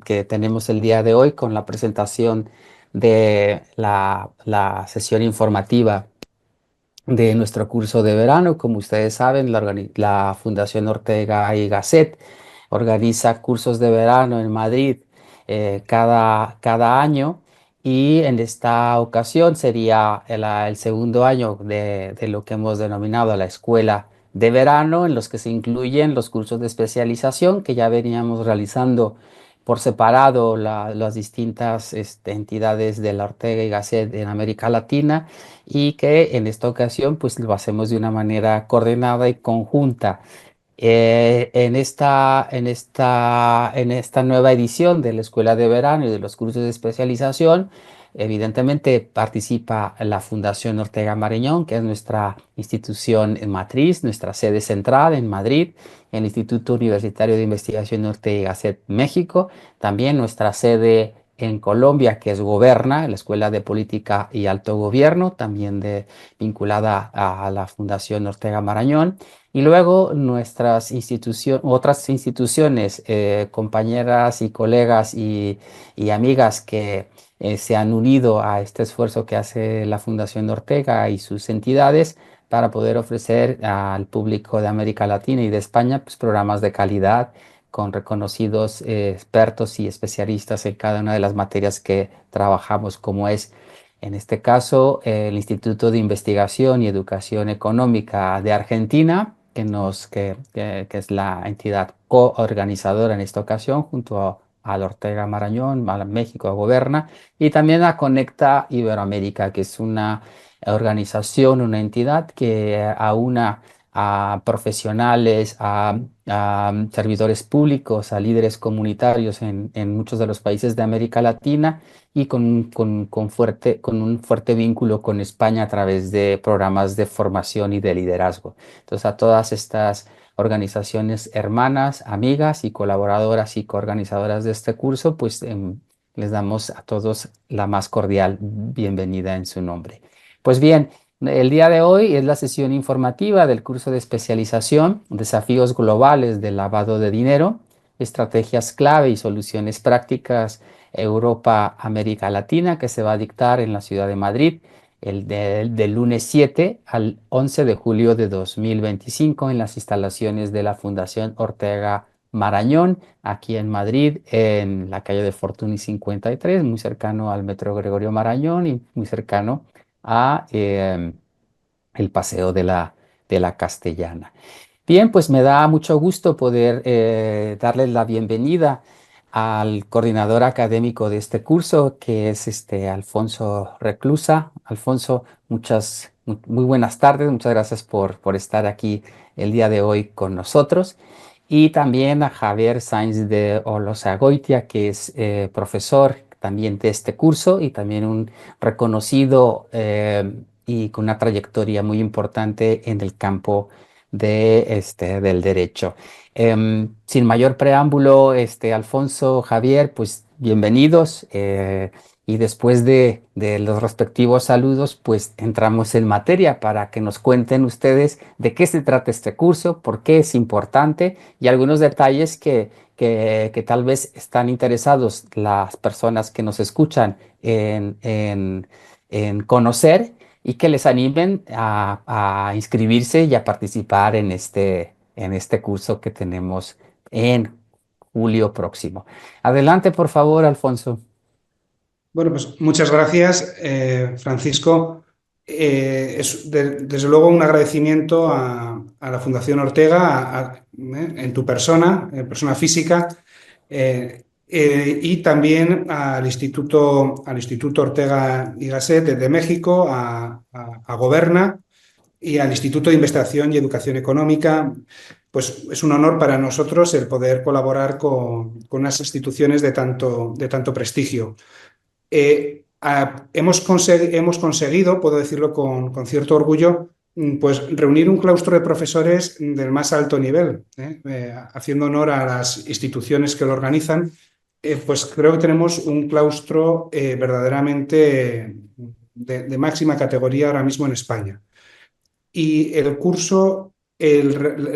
que tenemos el día de hoy con la presentación de la sesión informativa de nuestro curso de verano. Como ustedes saben, la Fundación Ortega y Gasset organiza cursos de verano en Madrid cada año, y en esta ocasión sería el segundo año de lo que hemos denominado la escuela de verano, en los que se incluyen los cursos de especialización que ya veníamos realizando por separado las distintas entidades de la Ortega y Gasset en América Latina, y que en esta ocasión pues lo hacemos de una manera coordinada y conjunta. En esta nueva edición de la Escuela de Verano y de los cursos de especialización, evidentemente participa la Fundación Ortega Marañón, que es nuestra institución en matriz, nuestra sede central en Madrid, el Instituto Universitario de Investigación Ortega y Gasset México, también nuestra sede en Colombia, que es Goberna, la Escuela de Política y Alto Gobierno, también vinculada a la Fundación Ortega Marañón. Y luego otras instituciones, compañeras y colegas y amigas que se han unido a este esfuerzo que hace la Fundación Ortega y sus entidades para poder ofrecer al público de América Latina y de España pues, programas de calidad con reconocidos expertos y especialistas en cada una de las materias que trabajamos, como es en este caso el Instituto de Investigación y Educación Económica de Argentina, que es la entidad coorganizadora en esta ocasión, junto a la Ortega Marañón, a México, a Goberna, y también a Conecta Iberoamérica, que es una organización, una entidad que aúna a profesionales, a servidores públicos, a líderes comunitarios en muchos de los países de América Latina, y con un fuerte vínculo con España a través de programas de formación y de liderazgo. Entonces, a todas estas organizaciones hermanas, amigas y colaboradoras y coorganizadoras de este curso, pues les damos a todos la más cordial bienvenida en su nombre. Pues bien, el día de hoy es la sesión informativa del curso de especialización, Desafíos globales del lavado de dinero, estrategias clave y soluciones prácticas Europa, América Latina, que se va a dictar en la ciudad de Madrid del lunes 7 al 11 de julio de 2025 en las instalaciones de la Fundación Ortega Marañón, aquí en Madrid, en la calle de Fortuny 53, muy cercano al Metro Gregorio Marañón y muy cercano a el Paseo de la Castellana. Bien, pues me da mucho gusto poder darles la bienvenida al coordinador académico de este curso, que es Alfonso Reclusa. Alfonso, muy buenas tardes, muchas gracias por estar aquí el día de hoy con nosotros. Y también a Javier Sainz de Olosagoitia, que es profesor también de este curso y también un reconocido y con una trayectoria muy importante en el campo del derecho. Sin mayor preámbulo, Alfonso, Javier, pues bienvenidos. Y después de los respectivos saludos, pues entramos en materia para que nos cuenten ustedes de qué se trata este curso, por qué es importante y algunos detalles que tal vez están interesados las personas que nos escuchan en conocer, y que les animen a inscribirse y a participar en este curso que tenemos en julio próximo. Adelante, por favor, Alfonso. Bueno, pues muchas gracias, Francisco. Desde luego un agradecimiento a la Fundación Ortega, en tu persona, persona física, y también al Instituto Ortega y Gasset de México, a Goberna y al Instituto de Investigación y Educación Económica. Pues es un honor para nosotros el poder colaborar con unas instituciones de tanto prestigio. Hemos conseguido, puedo decirlo con cierto orgullo, pues reunir un claustro de profesores del más alto nivel, haciendo honor a las instituciones que lo organizan. Pues creo que tenemos un claustro verdaderamente de máxima categoría ahora mismo en España. Y el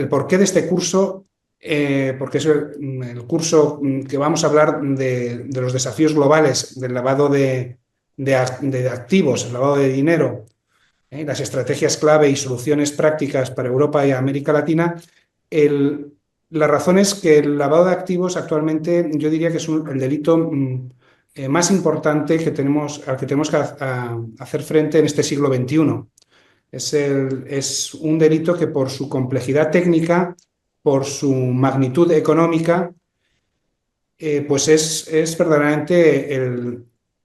porqué de este curso porque es el curso que vamos a hablar de los desafíos globales del lavado de activos, el lavado de dinero, las estrategias clave y soluciones prácticas para Europa y América Latina. El- la razón es que el lavado de activos actualmente yo diría que es el delito más importante al que tenemos que hacer frente en este siglo XXI. Es un delito que por su complejidad técnica, por su magnitud económica, pues es verdaderamente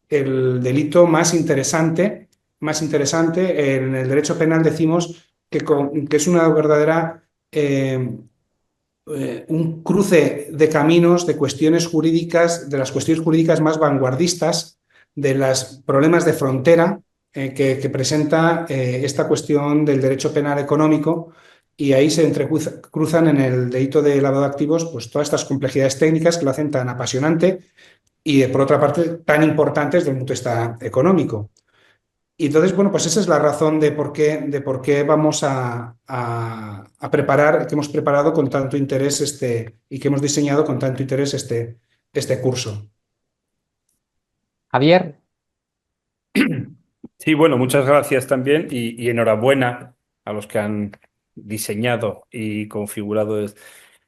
el delito más interesante. En el derecho penal decimos que es una verdadera, un cruce de caminos, de cuestiones jurídicas, de las cuestiones jurídicas más vanguardistas, de los problemas de frontera que presenta esta cuestión del derecho penal económico. Y ahí se entrecruzan en el delito de lavado de activos pues todas estas complejidades técnicas que lo hacen tan apasionante y, por otra parte, tan importantes desde el punto de vista económico. Y entonces, bueno, pues esa es la razón de por qué vamos a preparar, que hemos preparado con tanto interés y que hemos diseñado con tanto interés este curso. Javier, Sí, bueno, muchas gracias también y enhorabuena a los que han diseñado y configurado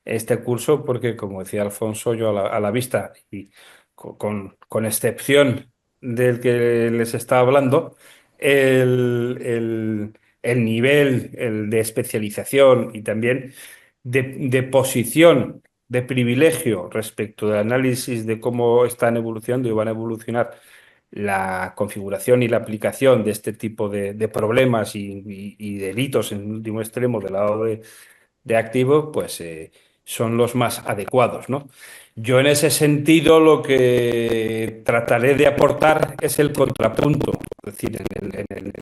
este curso, porque como decía Alfonso, yo a la vista y con excepción del que les estaba hablando, el nivel el de especialización y también de posición, de privilegio respecto del análisis de cómo están evolucionando y van a evolucionar la configuración y la aplicación de este tipo de problemas y delitos en último extremo del lado de activos, pues son los más adecuados, ¿no? Yo en ese sentido lo que trataré de aportar es el contrapunto, es decir, en el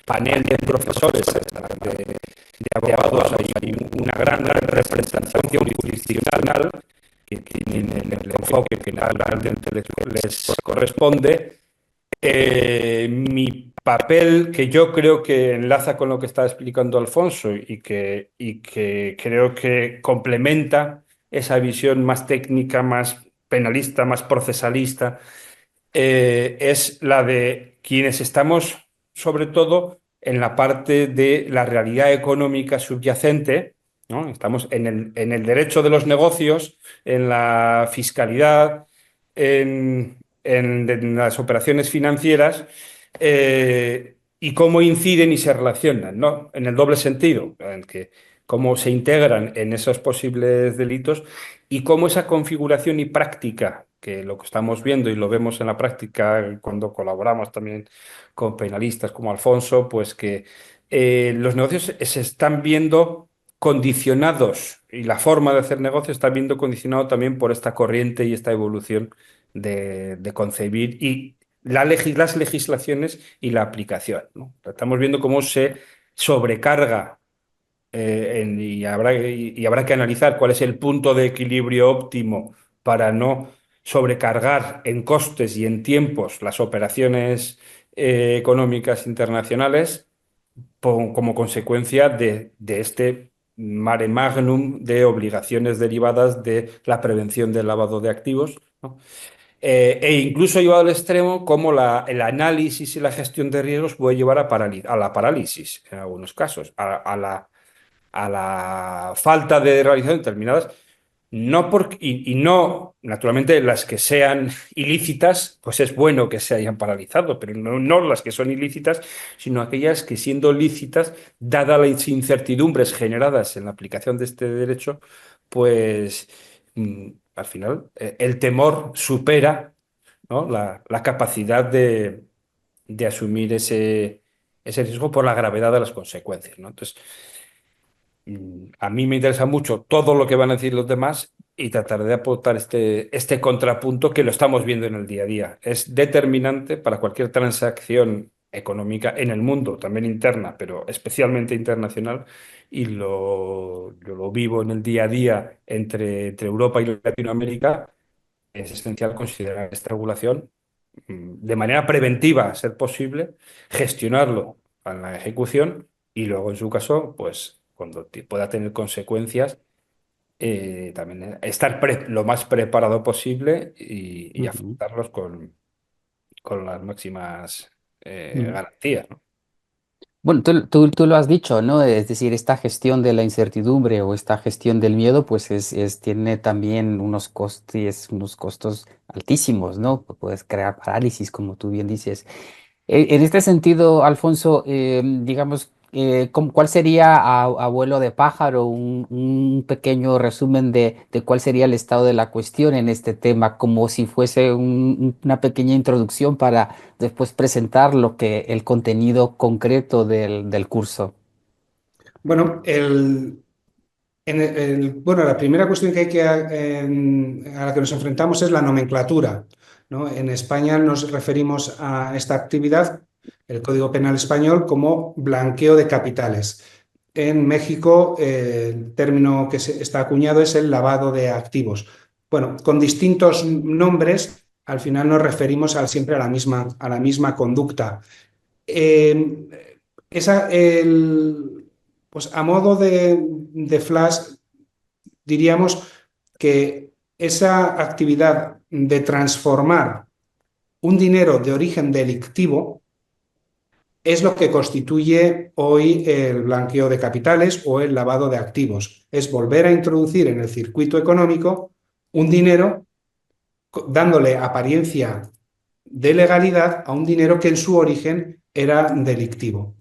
panel de profesores, de abogados, hay una gran representación jurisdiccional que tienen el enfoque que naturalmente les corresponde. Mi papel, que yo creo que enlaza con lo que está explicando Alfonso y que creo que complementa esa visión más técnica, más penalista, más procesalista, es la de quienes estamos, sobre todo, en la parte de la realidad económica subyacente, ¿no? Estamos en el derecho de los negocios, en la fiscalidad, en las operaciones financieras, y cómo inciden y se relacionan, ¿no? En el doble sentido, en que cómo se integran en esos posibles delitos y cómo esa configuración y práctica, que lo que estamos viendo y lo vemos en la práctica cuando colaboramos también con penalistas como Alfonso, pues que los negocios se están viendo condicionados y la forma de hacer negocio está viendo condicionado también por esta corriente y esta evolución de concebir y las legislaciones y la aplicación, ¿no? Estamos viendo cómo se sobrecarga y habrá que analizar cuál es el punto de equilibrio óptimo para no sobrecargar en costes y en tiempos las operaciones económicas internacionales como consecuencia de este mare magnum de obligaciones derivadas de la prevención del lavado de activos, ¿no? E incluso llevado al extremo como el análisis y la gestión de riesgos puede llevar a la parálisis en algunos casos, a la falta de realización determinadas, no y no, naturalmente, las que sean ilícitas, pues es bueno que se hayan paralizado, pero no las que son ilícitas, sino aquellas que siendo lícitas, dadas las incertidumbres generadas en la aplicación de este derecho, pues al final el temor supera, ¿no? la capacidad de asumir ese riesgo por la gravedad de las consecuencias, ¿no? Entonces, a mí me interesa mucho todo lo que van a decir los demás y tratar de aportar este contrapunto que lo estamos viendo en el día a día. Es determinante para cualquier transacción económica en el mundo, también interna, pero especialmente internacional, y yo lo vivo en el día a día entre Europa y Latinoamérica. Es esencial considerar esta regulación de manera preventiva, a ser posible, gestionarlo en la ejecución y luego, en su caso, pues cuando pueda tener consecuencias, también estar lo más preparado posible y Ujú. afrontarlos con las máximas Mm. garantías, ¿no? Bueno, tú lo has dicho, ¿no? Es decir, esta gestión de la incertidumbre o esta gestión del miedo, pues tiene también unos costos altísimos, ¿no? Puedes crear parálisis, como tú bien dices. En este sentido, Alfonso, digamos, ¿cuál sería a vuelo de pájaro un pequeño resumen de cuál sería el estado de la cuestión en este tema, como si fuese una pequeña introducción para después presentar el contenido concreto del curso? Bueno, bueno, la primera cuestión que a la que nos enfrentamos es la nomenclatura, ¿no? En España nos referimos a esta actividad, el Código Penal español, como blanqueo de capitales. En México, el término que está acuñado es el lavado de activos. Bueno, con distintos nombres, al final nos referimos siempre a la misma conducta. Eh, pues a modo de flash, diríamos que esa actividad de transformar un dinero de origen delictivo es lo que constituye hoy el blanqueo de capitales o el lavado de activos. Es volver a introducir en el circuito económico un dinero dándole apariencia de legalidad a un dinero que en su origen era delictivo.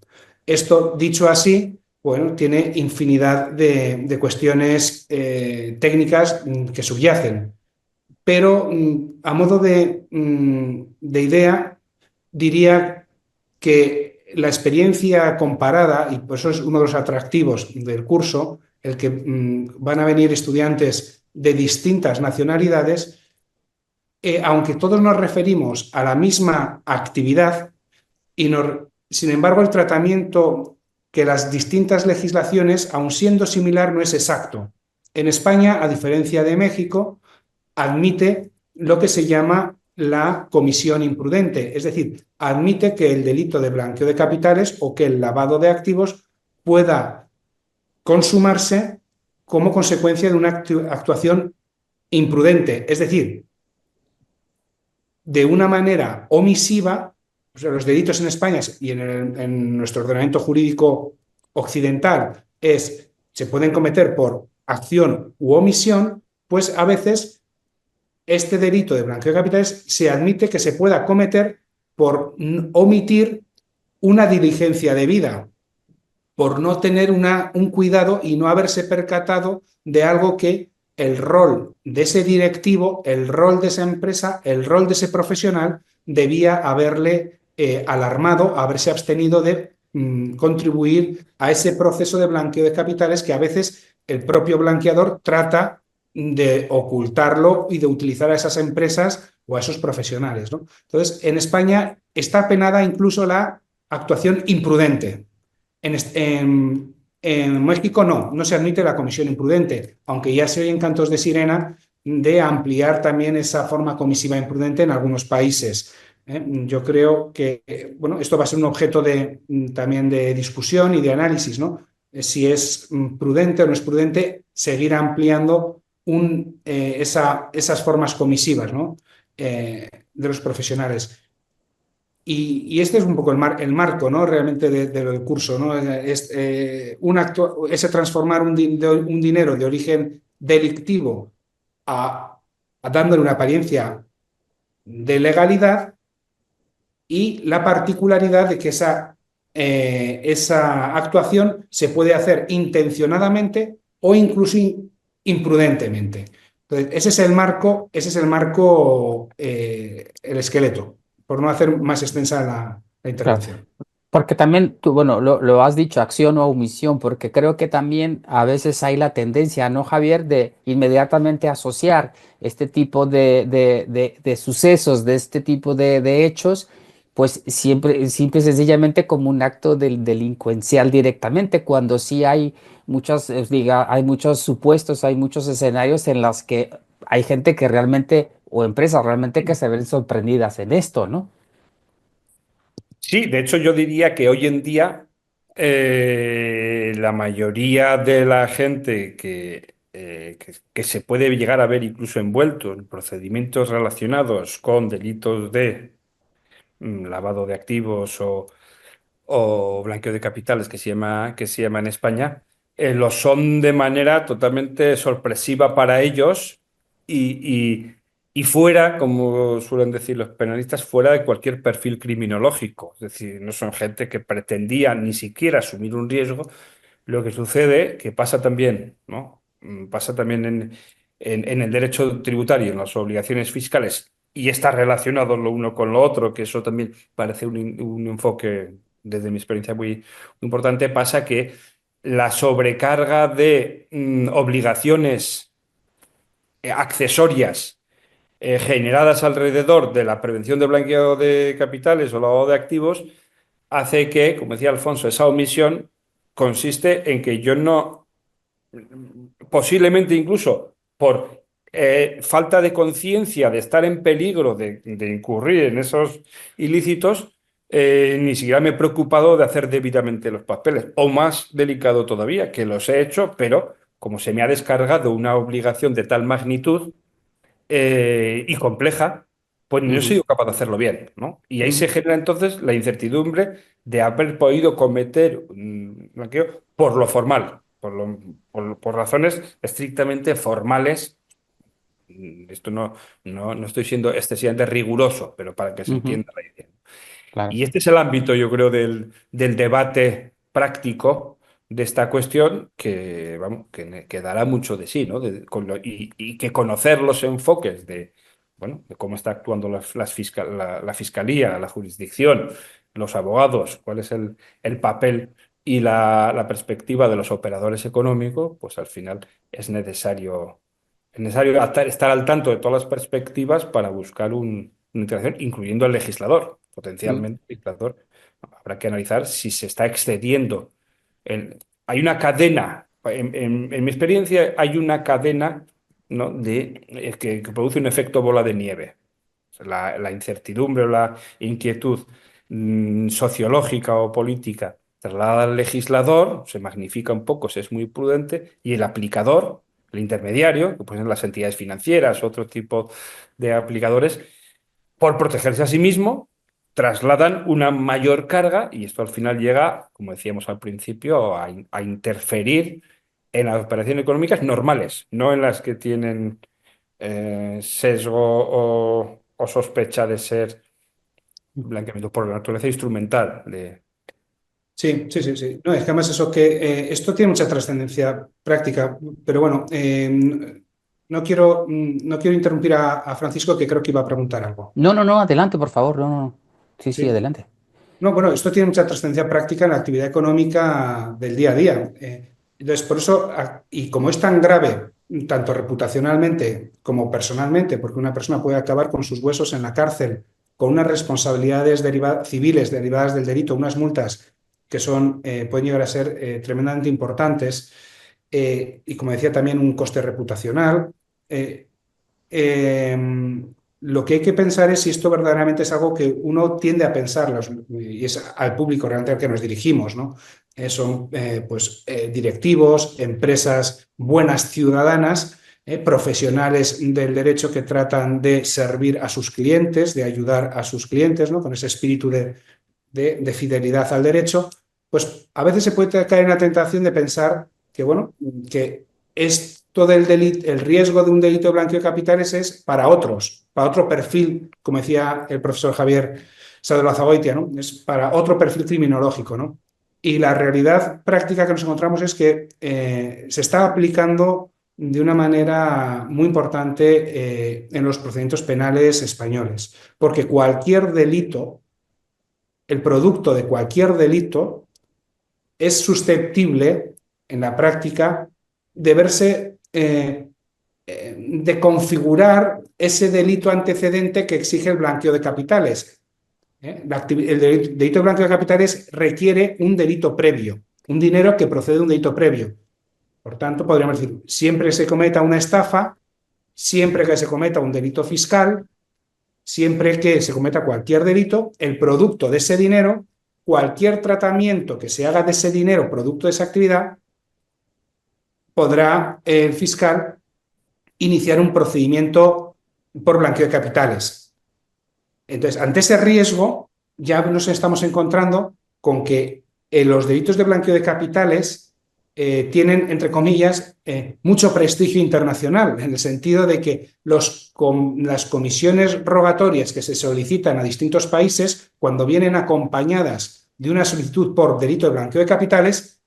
Esto, dicho así, bueno, tiene infinidad de cuestiones técnicas que subyacen, pero a modo de idea, diría que la experiencia comparada, y por eso es uno de los atractivos del curso, el que van a venir estudiantes de distintas nacionalidades, aunque todos nos referimos a la misma actividad, sin embargo el tratamiento que las distintas legislaciones, aun siendo similar, no es exacto. En España, a diferencia de México, admite lo que se llama la comisión imprudente, es decir, admite que el delito de blanqueo de capitales o que el lavado de activos pueda consumarse como consecuencia de una actuación imprudente, es decir, de una manera omisiva. O sea, los delitos en España y en nuestro ordenamiento jurídico occidental se pueden cometer por acción u omisión, pues a veces este delito de blanqueo de capitales se admite que se pueda cometer por omitir una diligencia debida, por no tener un cuidado y no haberse percatado de algo que el rol de ese directivo, el rol de esa empresa, el rol de ese profesional debía haberle alarmado, haberse abstenido de contribuir a ese proceso de blanqueo de capitales que a veces el propio blanqueador trata de ocultarlo y de utilizar a esas empresas o a esos profesionales, ¿no? Entonces, en España está penada incluso la actuación imprudente. En México no se admite la comisión imprudente, aunque ya se oyen cantos de sirena de ampliar también esa forma comisiva imprudente en algunos países. Yo creo que bueno, esto va a ser un objeto también de discusión y de análisis, ¿no? Si es prudente o no es prudente seguir ampliando esas formas comisivas, ¿no? De los profesionales. Y este es un poco el marco, ¿no? Realmente de lo del curso, ¿no? Ese transformar un dinero de origen delictivo dándole una apariencia de legalidad y la particularidad de que esa actuación se puede hacer intencionadamente o incluso imprudentemente. Entonces, ese es el marco, el esqueleto, por no hacer más extensa la Claro. intervención. Porque también tú, bueno, lo has dicho, acción o omisión, porque creo que también a veces hay la tendencia, ¿no, Javier?, de inmediatamente asociar este tipo de sucesos, de este tipo de hechos, pues simple y sencillamente como un acto delincuencial directamente, cuando sí hay hay muchos supuestos, hay muchos escenarios en los que hay gente que realmente, o empresas realmente que se ven sorprendidas en esto, ¿no? Sí, de hecho yo diría que hoy en día la mayoría de la gente que que se puede llegar a ver incluso envuelto en procedimientos relacionados con delitos de lavado de activos o blanqueo de capitales, que se llama en España, lo son de manera totalmente sorpresiva para ellos y fuera, como suelen decir los penalistas, fuera de cualquier perfil criminológico. Es decir, no son gente que pretendía ni siquiera asumir un riesgo. Lo que sucede, que pasa también, ¿no? Pasa también en el derecho tributario, en las obligaciones fiscales, y está relacionado lo uno con lo otro, que eso también parece un enfoque, desde mi experiencia, muy importante. Pasa que la sobrecarga de obligaciones accesorias generadas alrededor de la prevención de blanqueo de capitales o lavado de activos hace que, como decía Alfonso, esa omisión consiste en que yo no, posiblemente incluso por falta de conciencia de estar en peligro de incurrir en esos ilícitos, ni siquiera me he preocupado de hacer debidamente los papeles. O más delicado todavía, que los he hecho, pero como se me ha descargado una obligación de tal magnitud, y compleja, pues no he Ujú, sido capaz de hacerlo bien, ¿no? Y ahí se Mm. genera entonces la incertidumbre de haber podido cometer un blanqueo por lo formal, por razones estrictamente formales. Esto no estoy siendo excesivamente riguroso, pero para que se ujú, entienda la idea. claro. Y este es el ámbito, yo creo, del debate práctico de esta cuestión que, vamos, que dará mucho de sí, ¿no? Y que conocer los enfoques bueno, de cómo está actuando la fiscalía, la jurisdicción, los abogados, cuál es el papel y la perspectiva de los operadores económicos, pues al final es necesario estar al tanto de todas las perspectivas para buscar una interacción, incluyendo el legislador, Mm, potencialmente el legislador. Habrá que analizar si se está excediendo. Hay una cadena, en mi experiencia, hay una cadena, ¿no? que produce un efecto bola de nieve. O sea, la incertidumbre o la inquietud sociológica o política traslada al legislador, se magnifica un poco, se es muy prudente, y el aplicador, el intermediario, que pueden ser las entidades financieras, otro tipo de aplicadores, por protegerse a sí mismo, trasladan una mayor carga y esto al final llega, como decíamos al principio, a interferir en las operaciones económicas normales, no en las que tienen sesgo o sospecha de ser blanqueamiento por la naturaleza instrumental de... Sí, sí, sí, sí. No, es que además eso que esto tiene mucha trascendencia práctica, pero bueno, no quiero interrumpir a Francisco, que creo que iba a preguntar algo. No, no, no, adelante, por favor. No, no, no. Sí, sí, Sí. adelante. No, bueno, esto tiene mucha trascendencia práctica en la actividad económica del día a día. Entonces, por eso, y como es tan grave, tanto reputacionalmente como personalmente, porque una persona puede acabar con sus huesos en la cárcel, con unas responsabilidades civiles derivadas del delito, unas multas que pueden llegar a ser tremendamente importantes, y como decía también, un coste reputacional. eh, eh, lo que hay que pensar es si esto verdaderamente es algo que uno tiende a pensar, y es al público realmente al que nos dirigimos, ¿no? Son pues, directivos, empresas buenas ciudadanas, profesionales del derecho que tratan de servir a sus clientes, de ayudar a sus clientes, ¿no? Con ese espíritu de fidelidad al derecho, pues a veces se puede caer en la tentación de pensar que, bueno, que esto del delito, el riesgo de un delito de blanqueo de capitales es para otros, para otro perfil, como decía el profesor Javier Sadolazagoitia, ¿no? Es para otro perfil criminológico, ¿no? Y la realidad práctica que nos encontramos es que se está aplicando de una manera muy importante en los procedimientos penales españoles, porque cualquier delito, el producto de cualquier delito, es susceptible en la práctica de verse, de configurar ese delito antecedente que exige el blanqueo de capitales. El delito de blanqueo de capitales requiere un delito previo, un dinero que procede de un delito previo. Por tanto, podríamos decir, siempre que se cometa una estafa, siempre que se cometa un delito fiscal, siempre que se cometa cualquier delito, el producto de ese dinero, cualquier tratamiento que se haga de ese dinero producto de esa actividad, podrá el fiscal iniciar un procedimiento por blanqueo de capitales. Entonces, ante ese riesgo, ya nos estamos encontrando con que los delitos de blanqueo de capitales tienen, entre comillas, mucho prestigio internacional, en el sentido de que las comisiones rogatorias que se solicitan a distintos países, cuando vienen acompañadas de una solicitud por delito de blanqueo de capitales,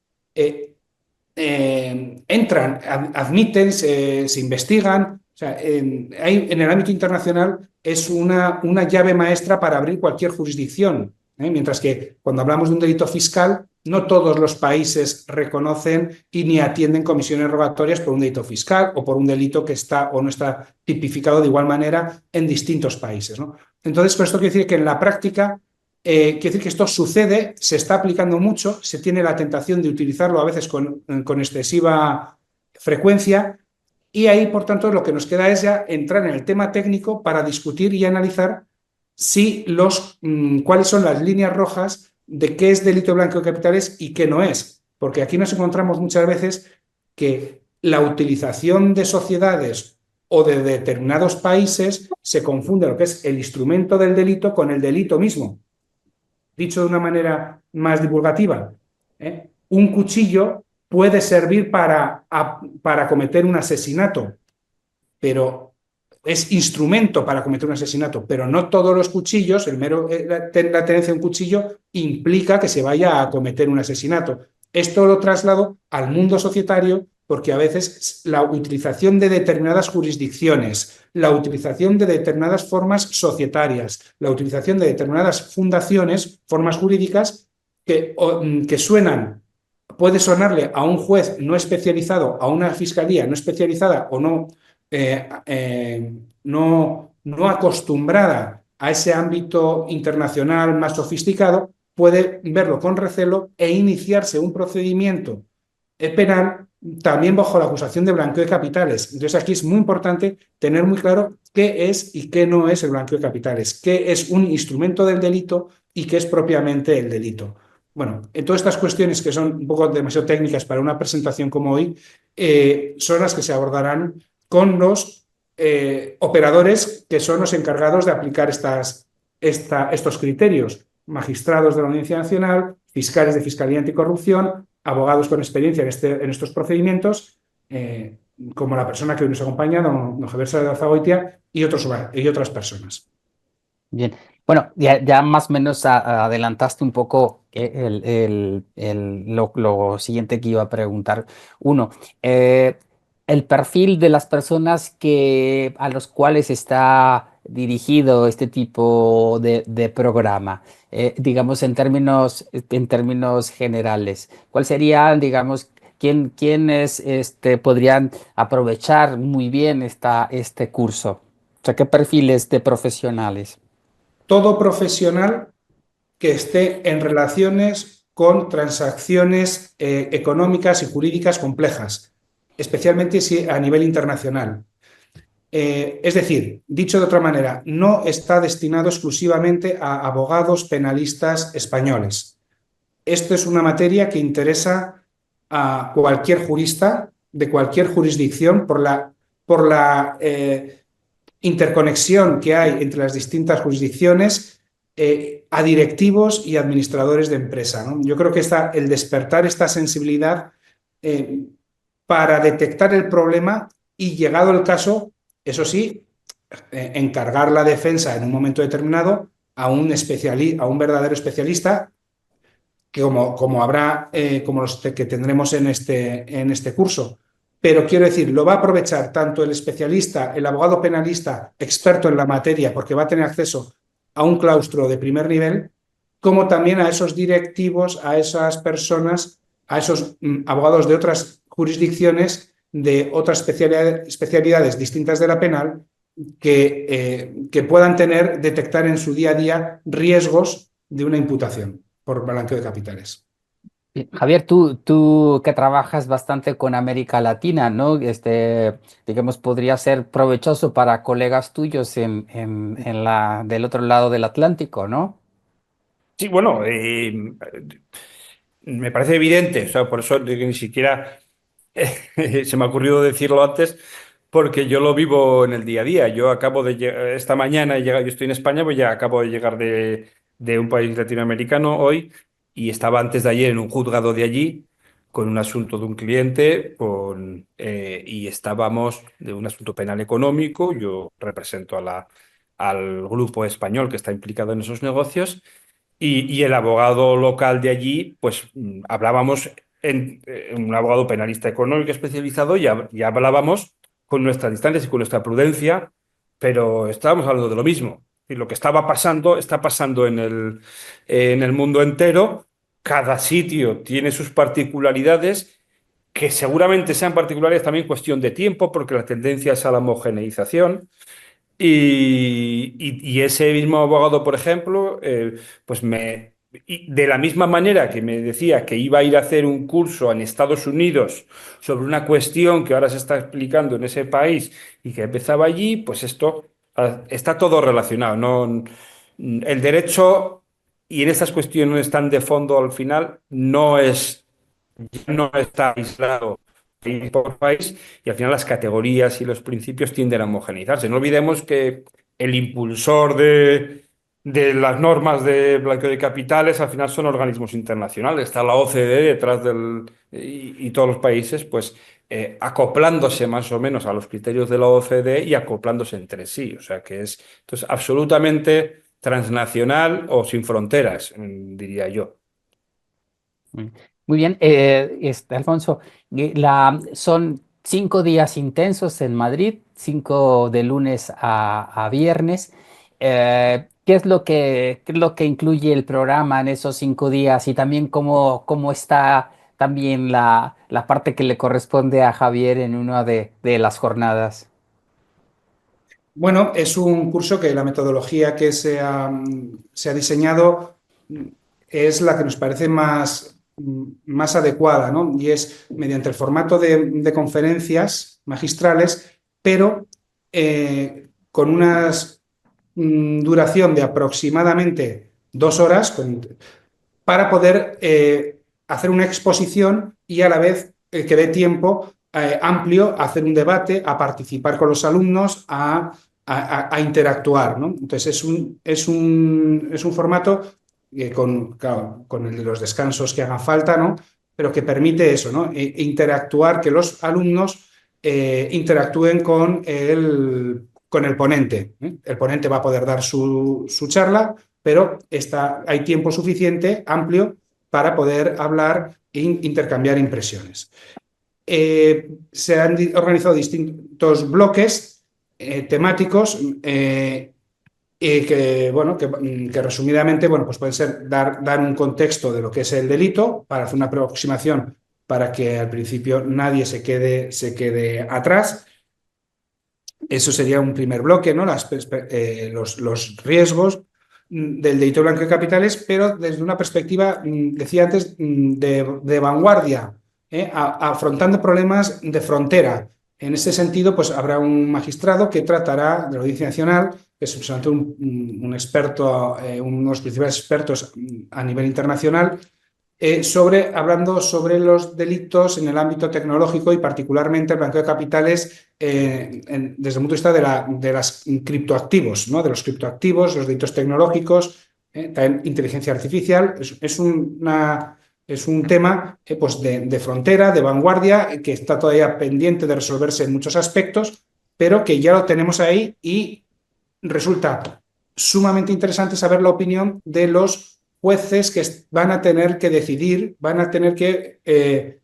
entran, admiten, se investigan. O sea, en el ámbito internacional es una llave maestra para abrir cualquier jurisdicción, mientras que cuando hablamos de un delito fiscal, no todos los países reconocen y ni atienden comisiones rogatorias por un delito fiscal o por un delito que está o no está tipificado de igual manera en distintos países, ¿no? Entonces, con esto quiere decir que en la práctica, quiere decir que esto sucede, se está aplicando mucho, se tiene la tentación de utilizarlo a veces con cuanexcesiva frecuencia, y ahí, por tanto, lo que nos queda es ya entrar en el tema técnico para discutir y analizar si cuáles son las líneas rojas de qué es delito de blanqueo de capitales y qué no es. Porque aquí nos encontramos muchas veces que la utilización de sociedades o de determinados países se confunde lo que es el instrumento del delito con el delito mismo. Dicho de una manera más divulgativa, un cuchillo puede servir para cometer un asesinato, pero es instrumento para cometer un asesinato, pero no todos los cuchillos, la tenencia de un cuchillo implica que se vaya a cometer un asesinato. Esto lo traslado al mundo societario porque a veces la utilización de determinadas jurisdicciones, la utilización de determinadas formas societarias, la utilización de determinadas fundaciones, formas jurídicas que suenan, puede sonarle a un juez no especializado, a una fiscalía no especializada o no acostumbrada a ese ámbito internacional más sofisticado, puede verlo con recelo e iniciarse un procedimiento penal también bajo la acusación de blanqueo de capitales. Entonces aquí es muy importante tener muy claro qué es y qué no es el blanqueo de capitales, qué es un instrumento del delito y qué es propiamente el delito. Bueno, en todas estas cuestiones que son un poco demasiado técnicas para una presentación como hoy, son las que se abordarán con los operadores que son los encargados de aplicar estos criterios: magistrados de la Audiencia Nacional, fiscales de Fiscalía Anticorrupción, abogados con experiencia en estos procedimientos, como la persona que hoy nos acompaña, don Javier Saez de Alzagoitia, y otras personas. Bien, bueno, ya más o menos adelantaste un poco lo siguiente que iba a preguntar. Uno, el perfil de las personas a los cuales está dirigido este tipo de programa, digamos en términos generales, ¿cuál sería, digamos, quiénes podrían aprovechar muy bien este curso? O sea, ¿qué perfiles de profesionales? Todo profesional que esté en relaciones con transacciones económicas y jurídicas complejas, especialmente si a nivel internacional. Es decir, dicho de otra manera, no está destinado exclusivamente a abogados penalistas españoles. Esto es una materia que interesa a cualquier jurista de cualquier jurisdicción por la interconexión que hay entre las distintas jurisdicciones, a directivos y administradores de empresa, ¿no? Yo creo que el despertar esta sensibilidad para detectar el problema y, llegado el caso, eso sí, encargar la defensa en un momento determinado a un verdadero especialista, que como habrá, como los que tendremos en este curso. Pero quiero decir, lo va a aprovechar tanto el especialista, el abogado penalista experto en la materia, porque va a tener acceso a un claustro de primer nivel, como también a esos directivos, a esas personas, a esos abogados de otras jurisdicciones, de otras especialidades distintas de la penal, que puedan detectar en su día a día riesgos de una imputación por blanqueo de capitales. Javier, tú que trabajas bastante con América Latina, ¿no? Digamos, podría ser provechoso para colegas tuyos del otro lado del Atlántico, ¿no? Sí, bueno, me parece evidente, o sea, por eso de que ni siquiera Se me ha ocurrido decirlo antes porque yo lo vivo en el día a día. Yo acabo de llegar, esta mañana he llegado, yo estoy en España, pues ya acabo de llegar de un país latinoamericano hoy y estaba antes de ayer en un juzgado de allí con un asunto de un cliente y estábamos de un asunto penal económico. Yo represento al grupo español que está implicado en esos negocios. Y el abogado local de allí, pues hablábamos un abogado penalista económico especializado y hablábamos con nuestras distancias y con nuestra prudencia, pero estábamos hablando de lo mismo. Y lo que estaba pasando está pasando en el mundo entero. Cada sitio tiene sus particularidades, que seguramente sean particulares también cuestión de tiempo, porque la tendencia es a la homogeneización. Y ese mismo abogado, por ejemplo, pues de la misma manera que me decía que iba a ir a hacer un curso en Estados Unidos sobre una cuestión que ahora se está explicando en ese país y que empezaba allí, pues esto está todo relacionado, ¿no? El derecho y en estas cuestiones tan de fondo al final no está aislado país por país y al final las categorías y los principios tienden a homogeneizarse. No olvidemos que el impulsor de las normas de blanqueo de capitales al final son organismos internacionales. Está la OCDE detrás y todos los países pues acoplándose más o menos a los criterios de la OCDE y acoplándose entre sí. O sea que es entonces, absolutamente transnacional o sin fronteras, diría yo. Mm. Muy bien, Alfonso, son 5 días intensos en Madrid, 5 de lunes a viernes. ¿Qué es lo que incluye el programa en esos 5 días y también cómo está también la parte que le corresponde a Javier en una de las jornadas? Bueno, es un curso que la metodología que se ha diseñado es la que nos parece más adecuada, ¿no? Y es mediante el formato de conferencias magistrales, pero con una duración de aproximadamente 2 horas, para poder hacer una exposición y a la vez que dé tiempo amplio a hacer un debate, a participar con los alumnos, a interactuar, ¿no? Entonces es un formato que claro, con los descansos que hagan falta, ¿no? Pero que permite eso, ¿no? Interactuar, que los alumnos interactúen con el ponente, ¿eh? El ponente va a poder dar su charla, pero hay tiempo suficiente, amplio, para poder hablar e intercambiar impresiones. Se han organizado distintos bloques temáticos bueno, que resumidamente bueno, pues pueden ser dar un contexto de lo que es el delito para hacer una aproximación para que al principio nadie se quede atrás. Eso sería un primer bloque, ¿no? Los riesgos del delito blanqueo de capitales, pero desde una perspectiva, decía antes, de vanguardia, afrontando problemas de frontera. En ese sentido, pues habrá un magistrado que tratará de la Audiencia Nacional, que es un experto, uno de los principales expertos a nivel internacional, hablando sobre los delitos en el ámbito tecnológico y particularmente el blanqueo de capitales desde el punto de vista de los criptoactivos, ¿no? De los criptoactivos, los delitos tecnológicos, también inteligencia artificial. Es un tema pues de frontera, de vanguardia, que está todavía pendiente de resolverse en muchos aspectos, pero que ya lo tenemos ahí y resulta sumamente interesante saber la opinión de los jueces que van a tener que decidir, van a tener que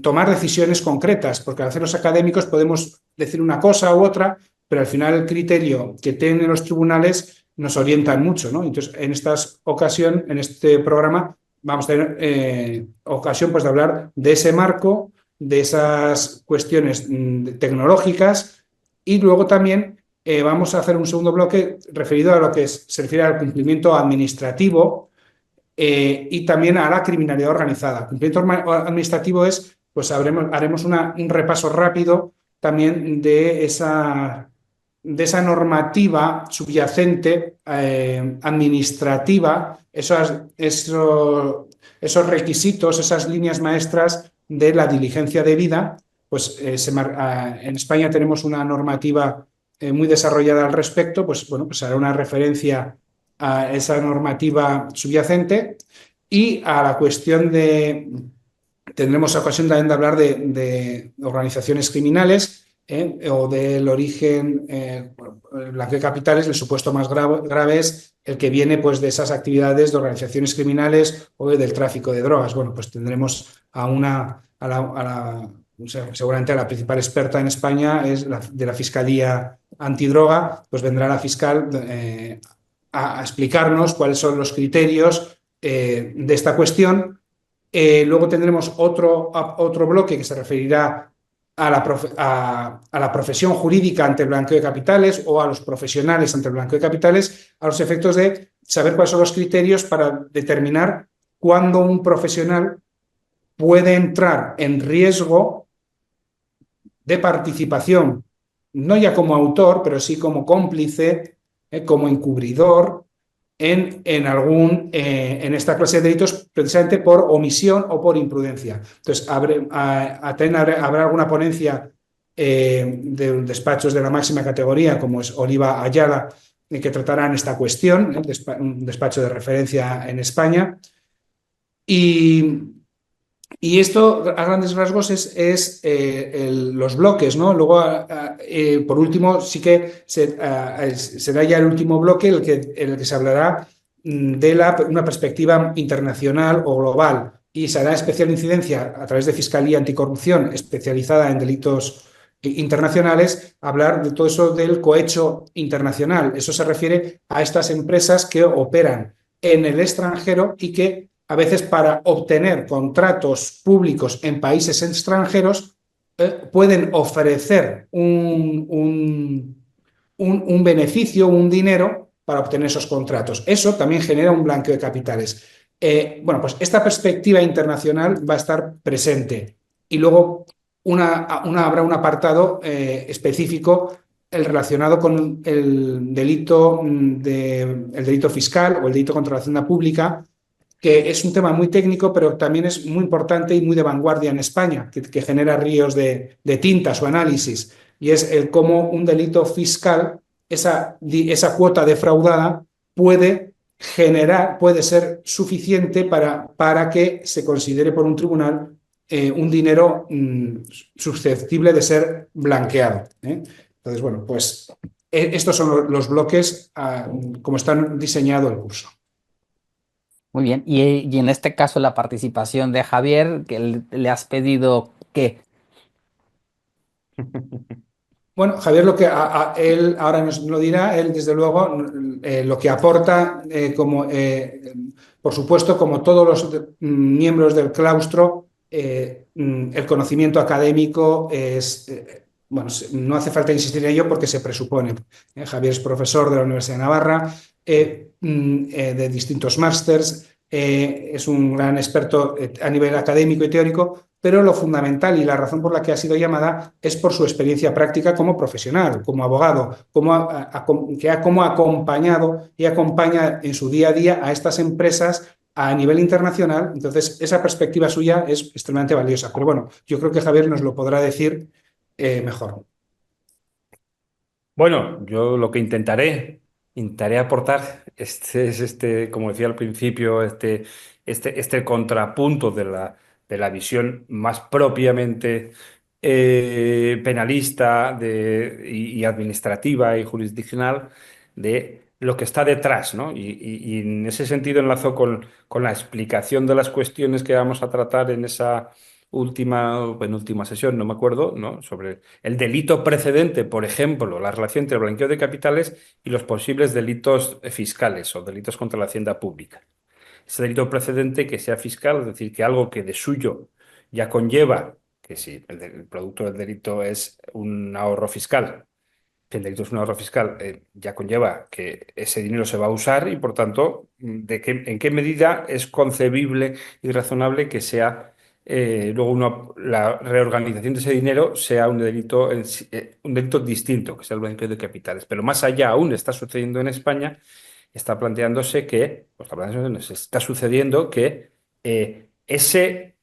tomar decisiones concretas, porque al hacer los académicos podemos decir una cosa u otra, pero al final el criterio que tienen los tribunales nos orientan mucho, ¿no? Entonces, en este programa, vamos a tener ocasión pues, de hablar de ese marco, de esas cuestiones tecnológicas y luego también vamos a hacer un segundo bloque referido a lo que se refiere al cumplimiento administrativo y también a la criminalidad organizada. Cumplimiento administrativo pues haremos un repaso rápido también de esa normativa subyacente administrativa, esos requisitos, esas líneas maestras de la diligencia debida, pues en España tenemos una normativa muy desarrollada al respecto, pues bueno, pues hará una referencia a esa normativa subyacente y a la cuestión de, tendremos ocasión también de hablar de organizaciones criminales o del origen, el blanqueo de capitales, el supuesto más grave es el que viene pues, de esas actividades de organizaciones criminales o del tráfico de drogas. Bueno, pues tendremos seguramente a la principal experta en España es de la Fiscalía Antidroga, pues vendrá la fiscal a explicarnos cuáles son los criterios de esta cuestión. Luego tendremos otro bloque que se referirá a la profesión jurídica ante el blanqueo de capitales o a los profesionales ante el blanqueo de capitales, a los efectos de saber cuáles son los criterios para determinar cuándo un profesional puede entrar en riesgo de participación, no ya como autor, pero sí como cómplice, como encubridor, en esta clase de delitos precisamente por omisión o por imprudencia. Entonces, habrá alguna ponencia de despachos de la máxima categoría, como es Oliva Ayala, que tratarán esta cuestión, un despacho de referencia en España. Y esto, a grandes rasgos, es los bloques, ¿no? Luego, por último, sí que será ya el último bloque en el que se hablará de una perspectiva internacional o global y se hará especial incidencia a través de Fiscalía Anticorrupción especializada en delitos internacionales, hablar de todo eso del cohecho internacional. Eso se refiere a estas empresas que operan en el extranjero y que a veces para obtener contratos públicos en países extranjeros pueden ofrecer un beneficio, un dinero para obtener esos contratos. Eso también genera un blanqueo de capitales. Bueno, pues esta perspectiva internacional va a estar presente y luego habrá un apartado específico el relacionado con el delito fiscal o el delito contra la hacienda pública, que es un tema muy técnico, pero también es muy importante y muy de vanguardia en España, que genera ríos de tinta su análisis, y es el cómo un delito fiscal, esa cuota defraudada, puede ser suficiente para que se considere por un tribunal un dinero susceptible de ser blanqueado. Entonces, bueno, pues estos son los bloques como están diseñado el curso. Muy bien. Y en este caso la participación de Javier, que le has pedido qué. Bueno, Javier, lo que él ahora nos lo dirá, él desde luego lo que aporta, por supuesto, como todos los miembros del claustro, el conocimiento académico es, bueno, no hace falta insistir en ello porque se presupone. Javier es profesor de la Universidad de Navarra, de distintos másters, es un gran experto a nivel académico y teórico, pero lo fundamental y la razón por la que ha sido llamada es por su experiencia práctica como profesional, como abogado, cómo ha acompañado y acompaña en su día a día a estas empresas a nivel internacional. Entonces, esa perspectiva suya es extremadamente valiosa. Pero bueno, yo creo que Javier nos lo podrá decir mejor. Bueno, yo lo que intentaré aportar, como decía al principio, este contrapunto de la visión más propiamente penalista y administrativa y jurisdiccional de lo que está detrás, ¿no? Y en ese sentido enlazo con la explicación de las cuestiones que vamos a tratar en esa última o penúltima sesión, no me acuerdo, ¿no? Sobre el delito precedente, por ejemplo, la relación entre el blanqueo de capitales y los posibles delitos fiscales o delitos contra la hacienda pública. Ese delito precedente que sea fiscal, es decir, que algo que de suyo ya conlleva, que si el producto del delito es un ahorro fiscal, que el delito es un ahorro fiscal, ya conlleva que ese dinero se va a usar y, por tanto, en qué medida es concebible y razonable que sea luego la reorganización de ese dinero sea un delito, un delito distinto, que sea el blanqueo de capitales. Pero más allá aún está sucediendo en España, está sucediendo que ese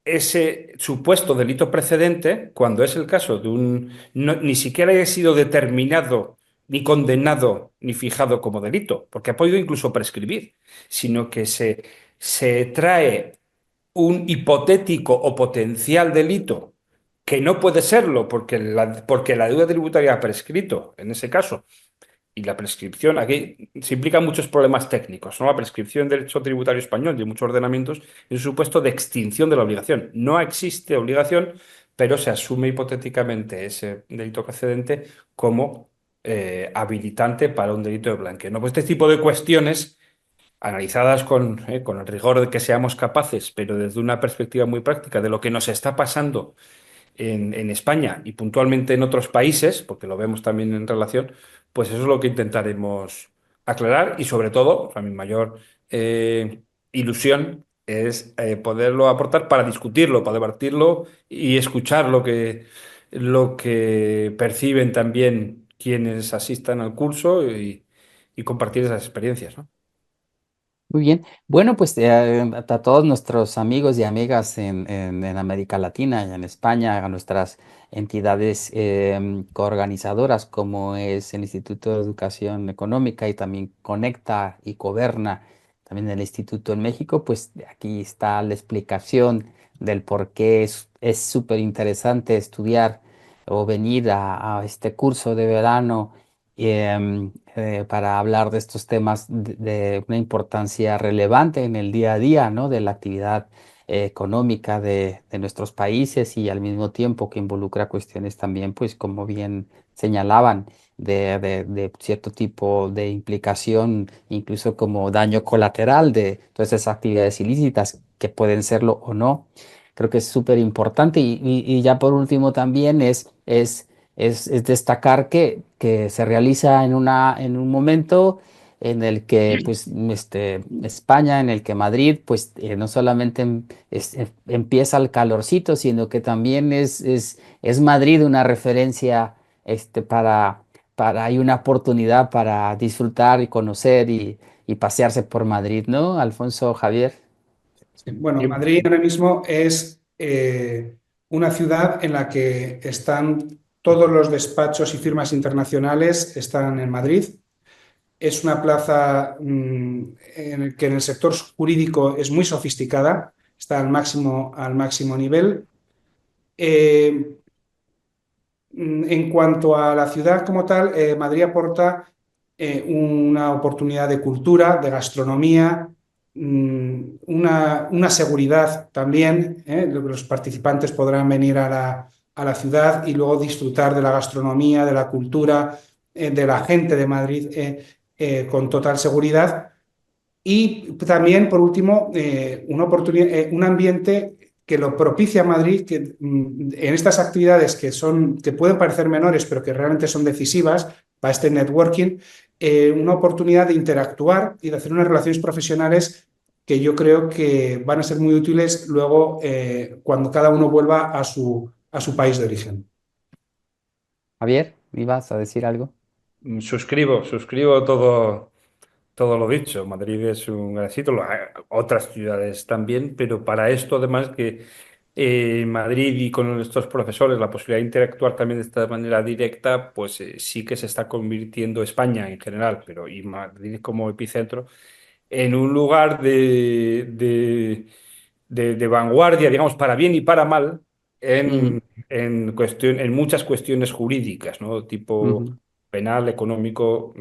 ese supuesto delito precedente, cuando es el caso de ni siquiera haya sido determinado, ni condenado, ni fijado como delito, porque ha podido incluso prescribir, sino que se trae un hipotético o potencial delito que no puede serlo porque la deuda tributaria ha prescrito, en ese caso. Y la prescripción, aquí se implican muchos problemas técnicos, ¿no? La prescripción del derecho tributario español y de muchos ordenamientos es un supuesto de extinción de la obligación. No existe obligación, pero se asume hipotéticamente ese delito precedente como habilitante para un delito de blanqueo, ¿no? Pues este tipo de cuestiones, analizadas con el rigor de que seamos capaces, pero desde una perspectiva muy práctica de lo que nos está pasando en España y puntualmente en otros países, porque lo vemos también en relación, pues eso es lo que intentaremos aclarar y sobre todo, o sea, mi mayor ilusión es poderlo aportar para discutirlo, para debatirlo y escuchar lo que perciben también quienes asistan al curso y compartir esas experiencias, ¿no? Muy bien. Bueno, pues a todos nuestros amigos y amigas en América Latina y en España, a nuestras entidades coorganizadoras como es el Instituto de Educación Económica y también Conecta y Coberna, también el Instituto en México, pues aquí está la explicación del por qué es súper interesante estudiar o venir a este curso de verano para hablar de estos temas de una importancia relevante en el día a día, ¿no? De la actividad económica de nuestros países y al mismo tiempo que involucra cuestiones también, pues como bien señalaban, de cierto tipo de implicación, incluso como daño colateral de todas esas actividades ilícitas que pueden serlo o no. Creo que es súper importante y ya por último también es destacar que se realiza en un momento en el que pues, España, en el que Madrid, pues no solamente empieza el calorcito, sino que también es Madrid una referencia hay una oportunidad para disfrutar y conocer y pasearse por Madrid, ¿no? Alfonso, Javier. Sí, bueno, Madrid ahora mismo es una ciudad en la que están todos los despachos y firmas internacionales están en Madrid. Es una plaza en el que en el sector jurídico es muy sofisticada, está al máximo nivel. Eh, en cuanto a la ciudad como tal, Madrid aporta una oportunidad de cultura, de gastronomía, una seguridad también. Los participantes podrán venir a la ciudad y luego disfrutar de la gastronomía, de la cultura, de la gente de Madrid con total seguridad. Y también, por último, una oportunidad, un ambiente que lo propicia Madrid, que en estas actividades que pueden parecer menores, pero que realmente son decisivas para este networking, una oportunidad de interactuar y de hacer unas relaciones profesionales que yo creo que van a ser muy útiles luego cuando cada uno vuelva a su país de origen. Javier, ¿ibas a decir algo? Suscribo todo lo dicho. Madrid es un gran sitio, otras ciudades también, pero para esto además que Madrid y con estos profesores la posibilidad de interactuar también de esta manera directa, pues sí que se está convirtiendo España en general, pero y Madrid como epicentro en un lugar de vanguardia, digamos, para bien y para mal, Ujú, en muchas cuestiones jurídicas, ¿no? Tipo ujú, penal, económico,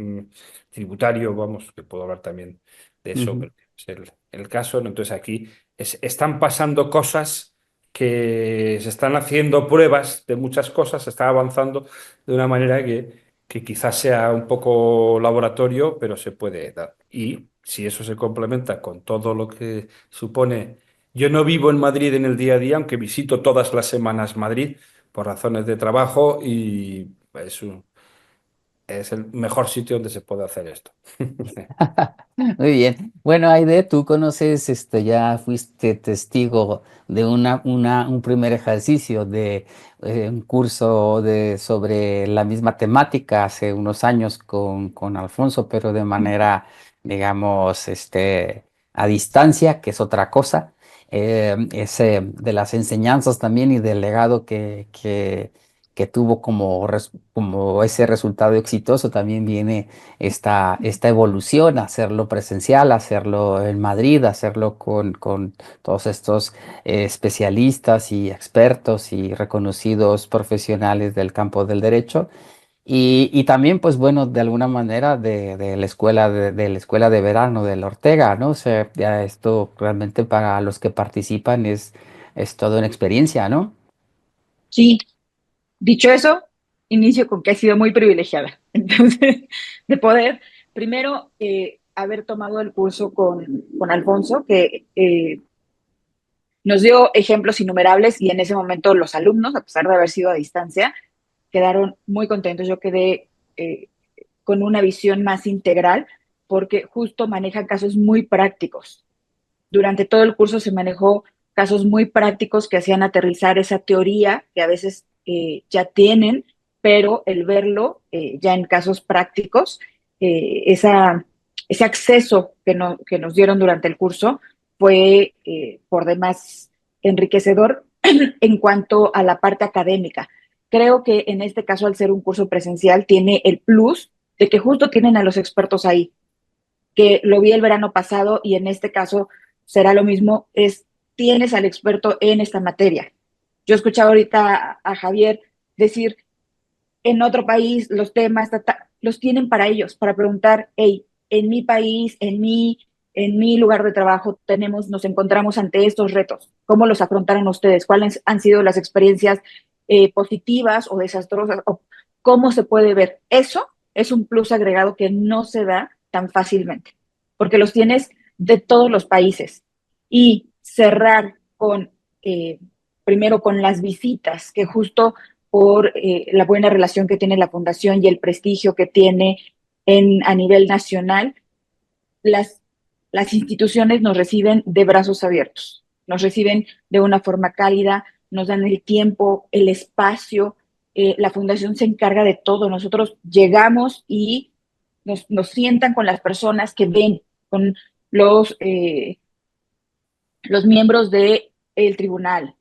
tributario, vamos, que puedo hablar también de eso, ujú. pero es el caso, ¿no? Entonces aquí están pasando cosas que se están haciendo pruebas de muchas cosas, se está avanzando de una manera que quizás sea un poco laboratorio, pero se puede dar. Y si eso se complementa con todo lo que supone, yo no vivo en Madrid en el día a día, aunque visito todas las semanas Madrid por razones de trabajo y es el mejor sitio donde se puede hacer esto. Muy bien. Bueno, Aide, tú conoces, ya fuiste testigo de un primer ejercicio de un curso sobre la misma temática hace unos años con Alfonso, pero de manera, digamos, a distancia, que es otra cosa. de las enseñanzas también y del legado que tuvo como ese resultado exitoso, también viene esta evolución, hacerlo presencial, hacerlo en Madrid, hacerlo con todos estos especialistas y expertos y reconocidos profesionales del campo del derecho. Y también, pues bueno, de alguna manera de la escuela de la escuela de verano de la Ortega, ¿no? O sea, ya esto realmente para los que participan es toda una experiencia, ¿no? Sí, dicho eso, inicio con que he sido muy privilegiada. Entonces, de poder, primero, haber tomado el curso con Alfonso, que nos dio ejemplos innumerables y en ese momento los alumnos, a pesar de haber sido a distancia, quedaron muy contentos. Yo quedé con una visión más integral porque justo maneja casos muy prácticos. Durante todo el curso se manejó casos muy prácticos que hacían aterrizar esa teoría que a veces ya tienen, pero el verlo ya en casos prácticos, ese acceso que nos dieron durante el curso fue por demás enriquecedor en cuanto a la parte académica. Creo que en este caso, al ser un curso presencial, tiene el plus de que justo tienen a los expertos ahí, que lo vi el verano pasado y en este caso será lo mismo, tienes al experto en esta materia. Yo escuchaba ahorita a Javier decir, en otro país los temas los tienen para ellos, para preguntar, hey, en mi país, en mi lugar de trabajo nos encontramos ante estos retos. ¿Cómo los afrontaron ustedes? ¿Cuáles han sido las experiencias positivas o desastrosas? ¿O cómo se puede ver? Eso es un plus agregado que no se da tan fácilmente, porque los tienes de todos los países. Y cerrar con, primero con las visitas, que justo por la buena relación que tiene la fundación y el prestigio que tiene a nivel nacional, las, las instituciones nos reciben de brazos abiertos, nos reciben de una forma cálida, nos dan el tiempo, el espacio, la fundación se encarga de todo, nosotros llegamos y nos sientan con las personas que ven, con los, eh, los miembros del tribunal,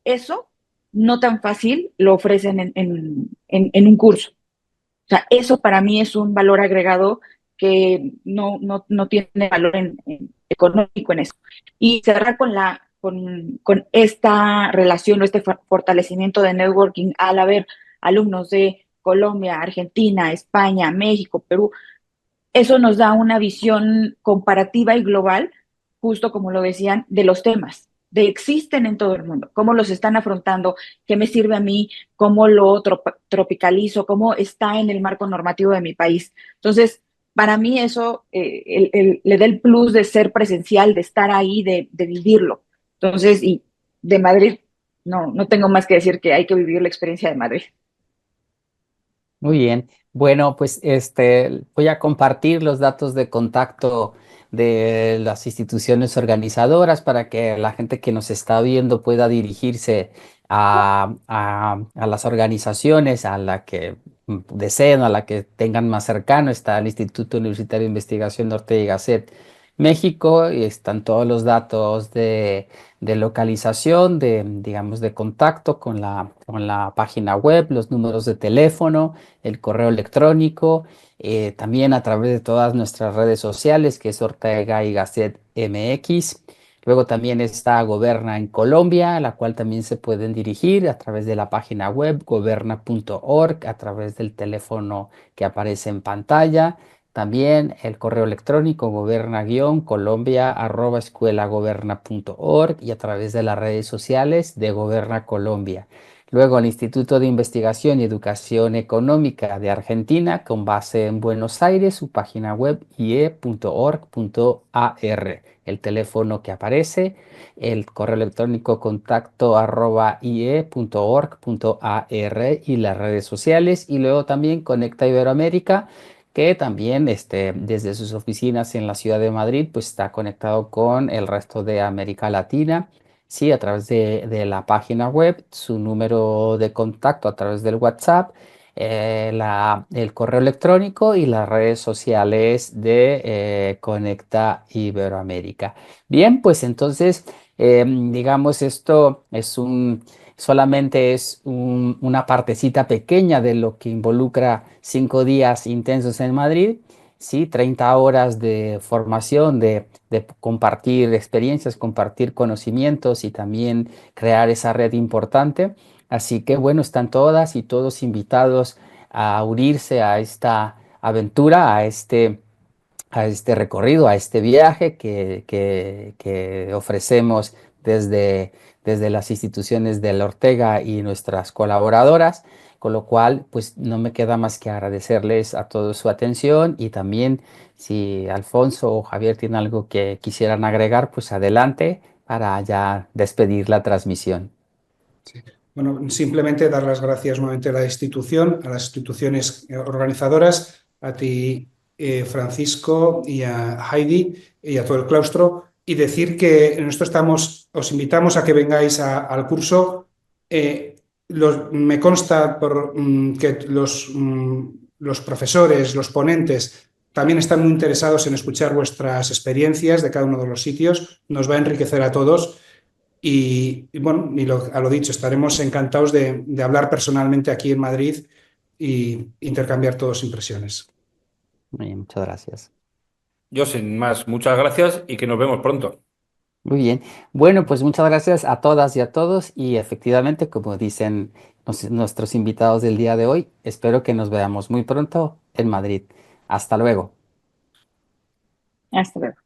eso no tan fácil lo ofrecen en un curso. O sea, eso para mí es un valor agregado que no tiene valor económico en eso. Y cerrar con esta relación o este fortalecimiento de networking al haber alumnos de Colombia, Argentina, España, México, Perú, eso nos da una visión comparativa y global, justo como lo decían, de los temas, de existen en todo el mundo, cómo los están afrontando, qué me sirve a mí, cómo lo tropicalizo, cómo está en el marco normativo de mi país. Entonces, para mí eso le da el plus de ser presencial, de estar ahí, de vivirlo. Entonces, y de Madrid, no tengo más que decir que hay que vivir la experiencia de Madrid. Muy bien. Bueno, pues voy a compartir los datos de contacto de las instituciones organizadoras para que la gente que nos está viendo pueda dirigirse a las organizaciones a la que deseen, a la que tengan más cercano. Está el Instituto Universitario de Investigación Ortega y Gasset México y están todos los datos de localización, digamos, de contacto con la página web, los números de teléfono, el correo electrónico, también a través de todas nuestras redes sociales, que es Ortega y Gasset MX. Luego también está Goberna en Colombia, a la cual también se pueden dirigir a través de la página web goberna.org, a través del teléfono que aparece en pantalla. También el correo electrónico goberna-colombia@escuelagoberna.org y a través de las redes sociales de Goberna Colombia. Luego el Instituto de Investigación y Educación Económica de Argentina, con base en Buenos Aires, su página web ie.org.ar. El teléfono que aparece, el correo electrónico contacto@ie.org.ar y las redes sociales. Y luego también Conecta Iberoamérica, que también desde sus oficinas en la ciudad de Madrid, pues está conectado con el resto de América Latina. Sí, a través de la página web, su número de contacto a través del WhatsApp el correo electrónico y las redes sociales de Conecta Iberoamérica. Bien, pues entonces, digamos, esto es solamente es una partecita pequeña de lo que involucra 5 días intensos en Madrid. Sí, 30 horas de formación, de compartir experiencias, compartir conocimientos y también crear esa red importante. Así que bueno, están todas y todos invitados a unirse a esta aventura, a este recorrido, a este viaje que ofrecemos desde las instituciones de la Ortega y nuestras colaboradoras, con lo cual, pues no me queda más que agradecerles a todos su atención y también si Alfonso o Javier tienen algo que quisieran agregar, pues adelante para ya despedir la transmisión. Sí. Bueno, simplemente dar las gracias nuevamente a la institución, a las instituciones organizadoras, a ti, Francisco, y a Heidi y a todo el claustro, y decir que nosotros os invitamos a que vengáis al curso. Me consta que los profesores, los ponentes, también están muy interesados en escuchar vuestras experiencias de cada uno de los sitios. Nos va a enriquecer a todos. Bueno, a lo dicho, estaremos encantados de hablar personalmente aquí en Madrid y intercambiar todas impresiones. Muy bien, muchas gracias. Yo sin más, muchas gracias y que nos vemos pronto. Muy bien. Bueno, pues muchas gracias a todas y a todos y efectivamente, como dicen nuestros invitados del día de hoy, espero que nos veamos muy pronto en Madrid. Hasta luego. Hasta luego.